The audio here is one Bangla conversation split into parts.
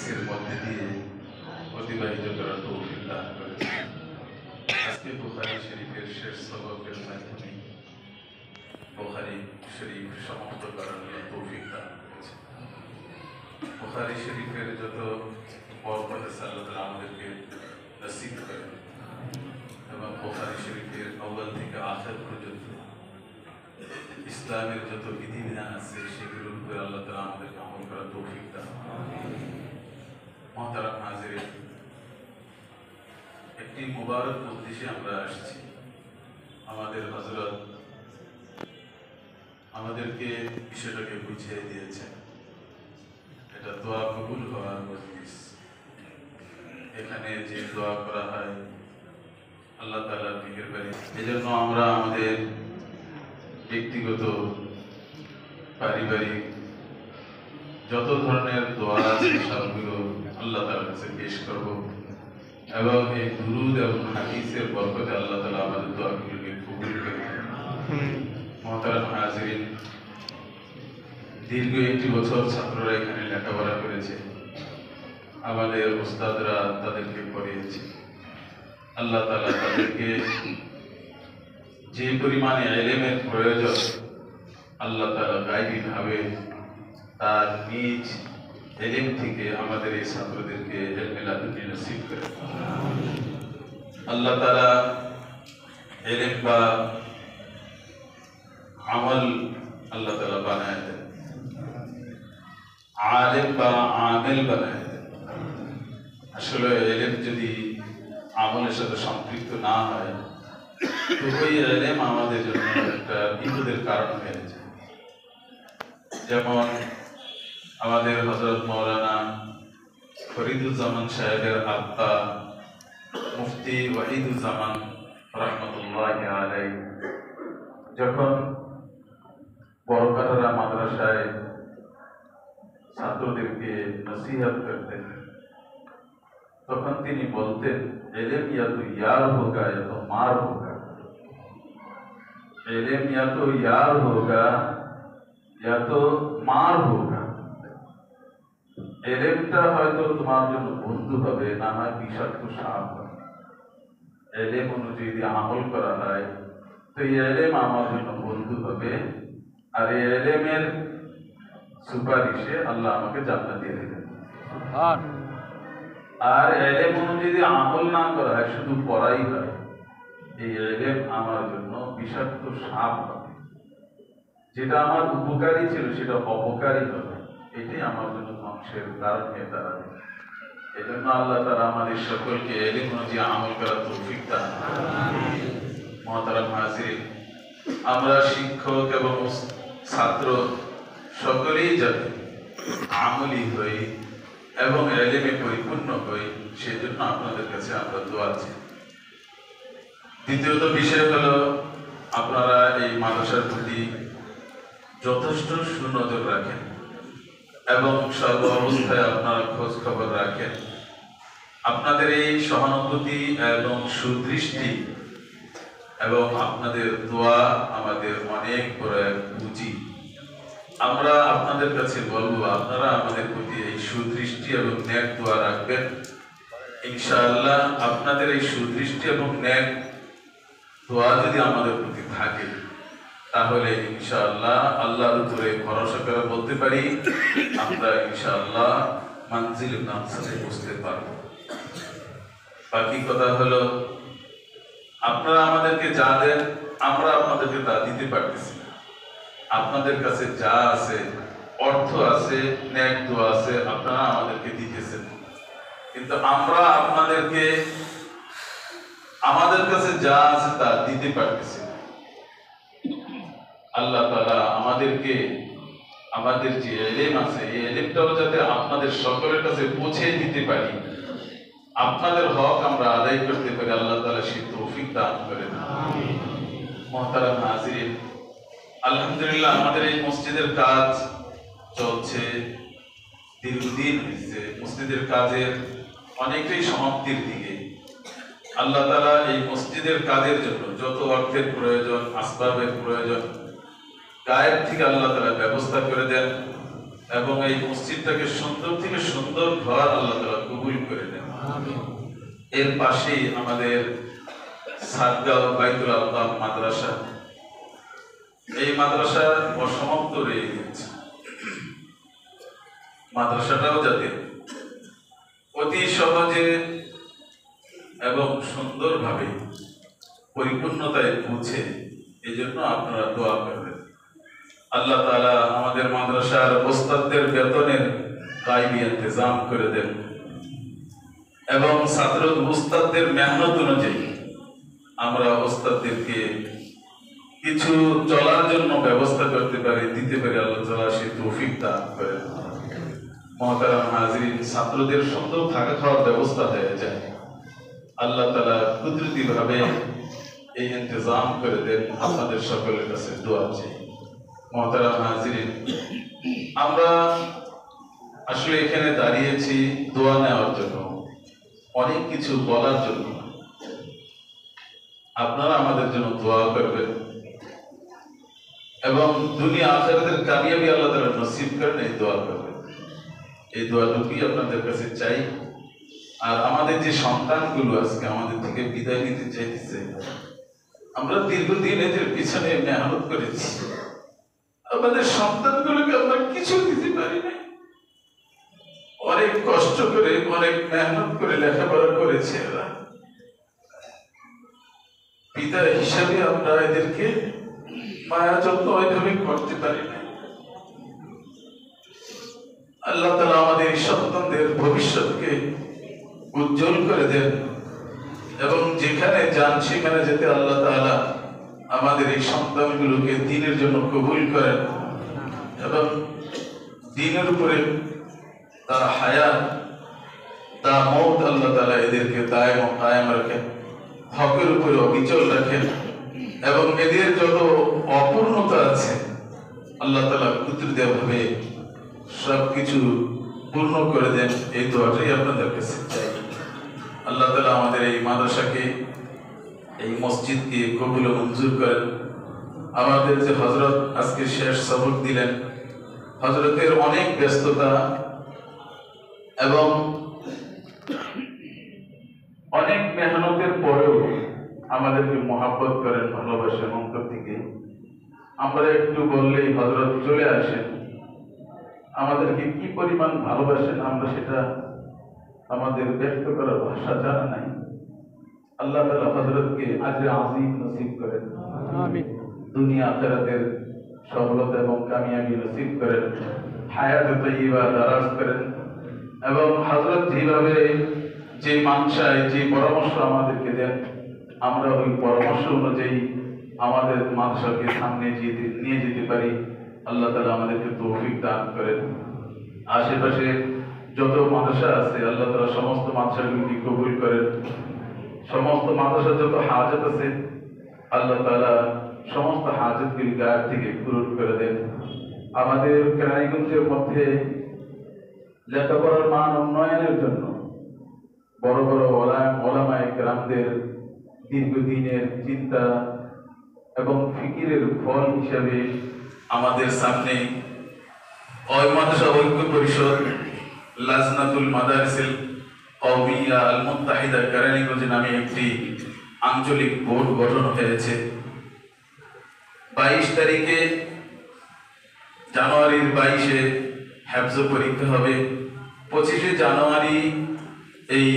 হাদিসের মধ্যে দিয়ে অতিবাহিত করার তৌফিক দান করেছেন। আজকে বুখারী শরীফের শেষ সবকের মাধ্যমে বুখারী শরীফ সমাপ্ত করার তৌফিক দান করেছেন। বুখারী শরীফের যত বরকত আল্লাহ তাআলা আমাদেরকে নসিব করেন এবং বুখারী শরীফের আউয়াল থেকে আখির পর্যন্ত ইসলামের যত বিধিবিধান আছে সেগুলোর উপরে আল্লাহ তাআলা আমাদেরকে আমল করার তৌফিক দান করেন। মুহতারাম হাজিরিন, একটি মুবারক উদ্দেশ্যে আমরা আসছি। আমাদের হযরত আমাদেরকে বিষয়টাকে বুঝিয়ে দিয়েছেন। এটা দোয়া কবুল হওয়ার মজলিস। এখানে যে দোয়া করা হয় আল্লাহ তাআলার মেহেরবানি, এজন্য আমরা আমাদের ব্যক্তিগত পারিবারিক যত ধরনের দোয়া আছে সবগুলো আল্লাহ তাআলার কাছে পেশ করব এবং এই দুরূদ এবং হাদিসের বরকতে আল্লাহ তাআলা আমাদের দোয়াগুলোকে কবুল করবেন। মুহতারাম হাজিরিন, দীর্ঘ 1 বছর ছাত্ররা এখানে লেখাপড়া করেছে, আমাদের উস্তাদরা তাদেরকে পড়িয়েছে। আল্লাহ তাআলা তাদেরকে যে পরিমাণে ইলমের প্রয়োজন আল্লাহ তাআলা গায়বী ভাবে তার নিজ ইলম থেকে আমাদের এই ছাত্রদেরকে ইলমে লাদুনি নসিব করেন। আল্লাহ তাআলা ইলম বা আমল আল্লাহ তাআলা বানায় দেন, আলেম বা আমিল বানায় দেন। আসলে ইলম যদি আমলের সাথে সম্পৃক্ত না হয় তো ওই ইলম আমাদের জন্য একটা বিপদের কারণ হয়ে যায়। যেমন আমাদের হযরত মাওলানা ফরিদুজ্জামান সাহেবের আব্বা মুফতি ওয়াহিদুজ্জামান রাহমাতুল্লাহি আলাইহি যখন বড়কাটারা মাদ্রাসায় ছাত্রদেরকে নসিহত করতেন তখন তিনি বলতেন, ইলম ইয়া তো ইয়ার হোগা ইয়া তো মার হোগা, ইলম ইয়া তো ইয়ার হোগা ইয়া তো মার হোগা। ইলমটা হয়তো তোমার জন্য বন্ধু হবে, না হয় বিষাক্ত সাপ হবে। ইলম অনুযায়ী যদি আমল করা হয় তো এই ইলম আমার জন্য বন্ধু হবে, আর এই ইলমের সুপারিশে আল্লাহ আমাকে জান্নাত দিয়ে দেবেন। আর ইলম অনুযায়ী যদি আমল না করা হয়, শুধু পড়াই হয়, এই ইলম আমার জন্য বিষাক্ত সাপ হবে। যেটা আমার উপকারী ছিল সেটা অপকারী হবে, এটাই আমার জন্য ধ্বংসের কারণ হয়ে দাঁড়াবে। এই জন্য আল্লাহ তাআলা আমাদের সকলকে ইলম অনুযায়ী আমল করার তৌফিক দান করুন। মুহতারাম হাজিরিন, আমরা শিক্ষক এবং ছাত্র সকলেই যাতে আমলি হই এবং ইলমে পরিপূর্ণ হই, সেজন্য আপনাদের কাছে আমরা দোয়া চাই। দ্বিতীয়ত বিষয় হলো, আপনারা এই মাদ্রাসার প্রতি যথেষ্ট সুনজর রাখেন এবং সর্ব অবস্থায় আপনারা খোঁজ খবর রাখেন। আপনাদের এই সহানুভূতি এবং সুদৃষ্টি এবং আপনাদের দোয়া আমাদের অনেক বড় এক পুঁজি। আমরা আপনাদের কাছে বলবো, আপনারা আমাদের প্রতি এই সুদৃষ্টি এবং নেক দোয়া রাখবেন। ইনশাআল্লাহ আপনাদের এই সুদৃষ্টি এবং নেক দোয়া যদি আমাদের প্রতি থাকে তাহলে ইনশাআল্লাহ আল্লাহর উপরে ভরসা করে বলতে পারি আমরা ইনশাআল্লাহ মানজিল নামসালে পৌঁছতে পারব। বাকি কথা হলো, আপনারা আমাদেরকে যা দেন আমরা আপনাদেরকে তা দিতে পারতেছি না। আপনাদের কাছে যা আছে, অর্থ আছে, নেক দোয়া আছে, আপনারা আমাদেরকে দিতেছেন, কিন্তু আমরা আপনাদেরকে আমাদের কাছে যা আছে তা দিতে পারতেছি না। আল্লাহ তাআলা আমাদেরকে আমাদের যে ইলম আছে এই ইলমটাও যাতে আপনাদের সকলের কাছে পৌঁছে দিতে পারি, আপনাদের হক আমরা আদায় করতে পারি, আল্লাহ তাআলা সেই তৌফিক দান করেন। আমিন। মুহতারাম হাজিরিন, আলহামদুলিল্লাহ আমাদের এই মসজিদের কাজ চলছে, দীর্ঘদিন হয়েছে। মসজিদের কাজের অনেকটাই সমাপ্তির দিকে। আল্লাহ তাআলা এই মসজিদের কাজের জন্য যত অর্থের প্রয়োজন, আসবাবের প্রয়োজন, গায়েব থেকে আল্লাহ তাআলা ব্যবস্থা করে দেন এবং এই মসজিদটাকে সুন্দর থেকে সুন্দর সুন্দর ঘর আল্লাহ তাআলা কবুল করে নেন। এর পাশেই আমাদের সাতগাঁও বাইতুল আলকাম মাদ্রাসা, এই মাদ্রাসা অসমাপ্ত রয়ে গেছে। মাদ্রাসাটাও যাতে অতি সহজে এবং সুন্দরভাবে পরিপূর্ণতায় পৌঁছে, এই জন্য আপনারা দোয়া করবেন। আল্লাহ তাআলা আমাদের মাদ্রাসার ওস্তাদদের বেতনের কায়েমি ইন্তজাম করে দেন এবং ছাত্র ওস্তাদদের মেহনত অনুযায়ী আমরা ওস্তাদদেরকে কিছু চলার জন্য ব্যবস্থা করতে পারি, দিতে পারি। আল্লাহ তাআলা সেই তৌফিক দান করেন। মুহতারাম হাজিরিন, ছাত্রদের সুন্দর থাকা খাওয়ার ব্যবস্থা হয়ে যায়, আল্লাহ তাআলা কুদরতি ভাবে এই ইন্তজাম করে দেন। আপনাদের সকলের কাছে দোয়া চাই। মুহতারাম হাজিরিন, আমরা আসলে এখানে দাঁড়িয়েছি দোয়া নেওয়ার জন্য, অনেক কিছু বলার জন্য। আপনারা আমাদের জন্য দোয়া করবেন এবং দুনিয়া আখিরাতের কামিয়াবি আল্লাহ তাআলা নসিব করেন, এই দোয়া করবেন। এই দোয়াটুকুই আপনাদের কাছে চাই। আর আমাদের যে সন্তানগুলো আজকে আমাদের থেকে বিদায় নিতে চাইতেছে, আমরা দীর্ঘদিন এদের পিছনে মেহনত করেছি, আমাদের সন্তানগুলোকে আমরা কিছু দিতে পারি না। অনেক কষ্ট করে, অনেক মেহনত করে লেখাপড়া করেছে এরা। পিতা হিসাবে আমরা এদেরকে মায়া যত্ন ওইভাবে করতে পারি না। আল্লাহ তাআলা আমাদের এই সন্তানদের ভবিষ্যৎকে উজ্জ্বল করে দেন এবং যেখানে যান সেখানে যেতে আল্লাহ তাআলা আমাদের এই সন্তানগুলোকে দ্বীনের জন্য কবুল করেন এবং দ্বীনের উপরে তা হায়াত তা মওত আল্লাহ তাআলা এদেরকে দায়েম ও কায়েম রাখেন, হকের উপরে অবিচল রাখেন এবং এদের যত অপূর্ণতা আছে আল্লাহ তাআলা কুদরতিভাবে সবকিছু পূর্ণ করে দেন। এই দোয়াটাই আপনাদের কাছে চাই। আল্লাহ তাআলা আমাদের এই মাদ্রাসাকে, এই মসজিদকে কবুল ও মঞ্জুর করেন। আমাদের যে হযরত আজকে শেষ সবক দিলেন, হযরতের অনেক ব্যস্ততা এবং অনেক মেহনতের পরেও আমাদেরকে মহব্বত করেন, ভালোবাসেন অন্তর থেকে। আমরা একটু বললেই হযরত চলে আসেন। আমাদেরকে কি পরিমাণ ভালোবাসেন আমরা সেটা আমাদের ব্যক্ত করার ভাষা জানা নাই। আল্লাহ তাআলা হযরতকে আজরে আজিম নসিব করেন, আমিন। দুনিয়া আখিরাতের সফলতা এবং কামিয়াবি নসিব করেন, হায়াতে তাইয়্যিবা দারাজ করেন এবং হযরত যেভাবে যে মানসায় যে পরামর্শ আমাদেরকে দেন, আমরা ওই পরামর্শ অনুযায়ী আমাদের মাদ্রাসাকে সামনে নিয়ে যেতে পারি। আল্লাহ তাআলা আমাদেরকে তৌফিক দান করেন। আশেপাশে যত মাদ্রাসা আছে আল্লাহ তাআলা সমস্ত মাদ্রাসাগুলোকে কবুল করেন। সমস্ত মাদ্রাসার যত হাজত আছে আল্লাহ তাআলা সমস্ত হাজতগুলি গায়েব থেকে পূরণ করে দেন। আমাদের কেরানীগঞ্জের মধ্যে লেখাপড়ার মান উন্নয়নের জন্য বড় বড় ওলামায়ে কেরামদের দীর্ঘদিনের চিন্তা এবং ফিকিরের ফল হিসাবে আমাদের সামনে ওই মাদ্রাসা ঐক্য পরিষদ লাজনাতুল মাদারিসিল কওমিয়া আল মুত্তাহিদা কেরানীগঞ্জ নামে একটি আঞ্চলিক বোর্ড গঠন হয়েছে। 22 তারিখে জানুয়ারির 22-এ হেফজ পরীক্ষা হবে। 25শে জানুয়ারি এই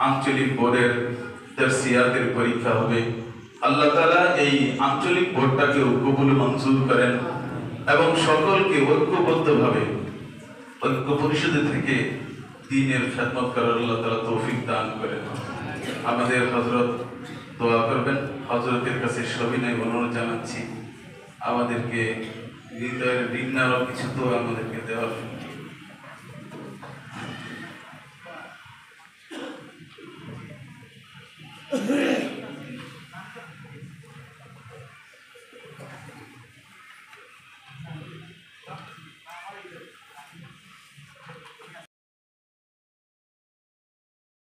আঞ্চলিক বোর্ডের দারসিয়াতের পরীক্ষা হবে। আল্লাহ তাআলা এই আঞ্চলিক বোর্ডটাকে কবুল মঞ্জুর করেন এবং সকলকে ঐক্যবদ্ধভাবে ঐক্য পরিষদে থেকে দ্বীনের খেদমত করার আল্লাহ তাআলা তৌফিক দান করেন। আমাদের হযরত দোয়া করবেন। হযরতের কাছে সবিনয় অনুরোধ জানাচ্ছি আমাদেরকে হৃদয়ের ঋণ আরো কিছু দোয়া আমাদেরকে দেওয়ার